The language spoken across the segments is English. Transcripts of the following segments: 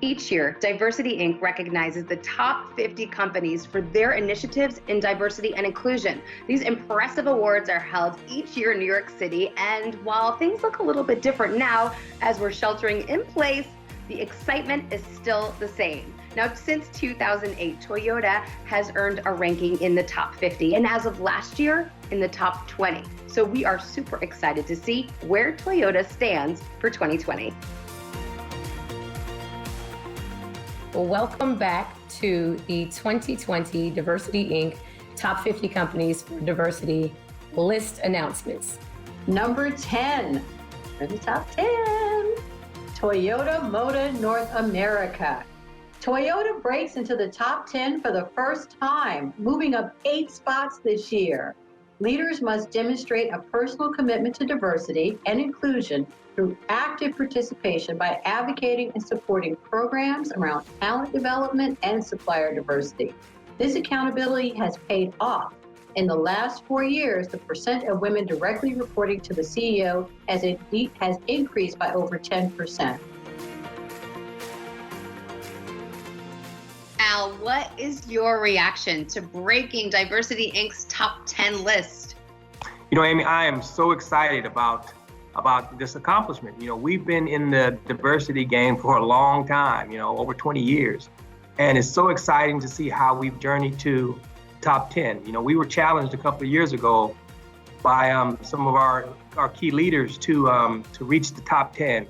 Each year, DiversityInc recognizes the top 50 companies for their initiatives in diversity and inclusion. These impressive awards are held each year in New York City, and while things look a little bit different now as we're sheltering in place, the excitement is still the same. Now, since 2008, Toyota has earned a ranking in the top 50, and as of last year, in the top 20. So we are super excited to see where Toyota stands for 2020. Well, welcome back to the 2020 DiversityInc Top 50 Companies for Diversity list announcements. Number 10 for the top 10, Toyota Motor North America. Toyota breaks into the top 10 for the first time, moving up 8 spots this year. Leaders must demonstrate a personal commitment to diversity and inclusion through active participation by advocating and supporting programs around talent development and supplier diversity. This accountability has paid off. In the last 4 years, the percent of women directly reporting to the CEO has increased by over 10%. Al, what is your reaction to breaking DiversityInc's top 10 list? You know, Amy, I am so excited about this accomplishment. You know, we've been in the diversity game for a long time, you know, over 20 years. And it's so exciting to see how we've journeyed to top 10. You know, we were challenged a couple of years ago by some of our key leaders to reach the top 10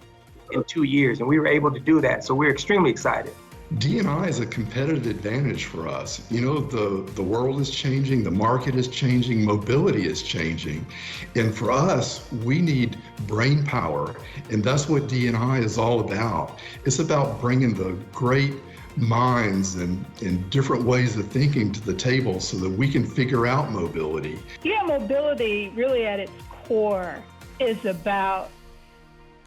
in 2 years, and we were able to do that. So we're extremely excited. D&I is a competitive advantage for us. You know, the world is changing, the market is changing, mobility is changing. And for us, we need brain power. And that's what D&I is all about. It's about bringing the great minds and different ways of thinking to the table so that we can figure out mobility. Yeah, mobility really at its core is about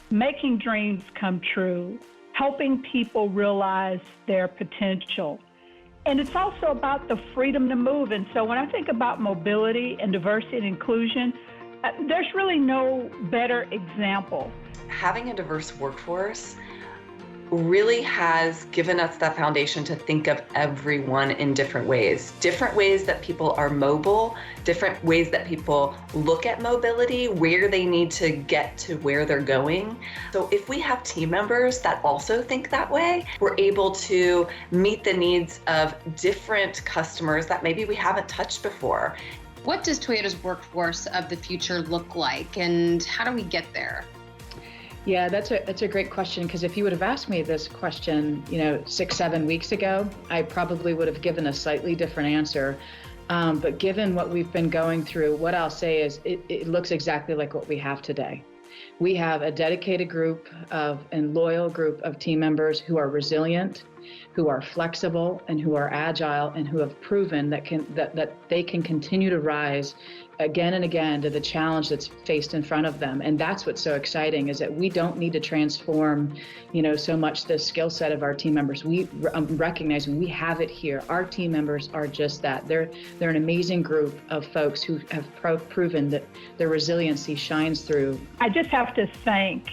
making dreams come true, helping people realize their potential. And it's also about the freedom to move. And so when I think about mobility and diversity and inclusion, there's really no better example. Having a diverse workforce really has given us that foundation to think of everyone in different ways that people are mobile, different ways that people look at mobility, where they need to get to where they're going. So if we have team members that also think that way, we're able to meet the needs of different customers that maybe we haven't touched before. What does Toyota's workforce of the future look like, and how do we get there? Yeah, that's a great question, because if you would have asked me this question, 6-7 weeks ago, I probably would have given a slightly different answer. But given what we've been going through, what I'll say is it looks exactly like what we have today. We have a dedicated group and loyal group of team members who are resilient, who are flexible, and who are agile, and who have proven that they can continue to rise again and again to the challenge that's faced in front of them. And that's what's so exciting, is that we don't need to transform, so much the skill set of our team members. We recognize we have it here. Our team members are just that. They're an amazing group of folks who have proven that their resiliency shines through. I just have to thank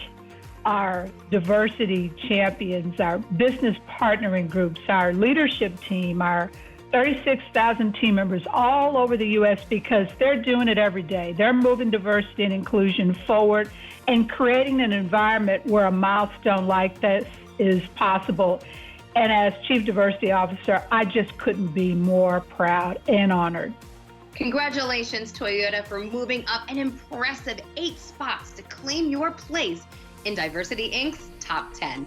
our diversity champions, our business partnering groups, our leadership team, our 36,000 team members all over the U.S., because they're doing it every day. They're moving diversity and inclusion forward and creating an environment where a milestone like this is possible. And as Chief Diversity Officer, I just couldn't be more proud and honored. Congratulations, Toyota, for moving up an impressive 8 spots to claim your place in DiversityInc's top 10.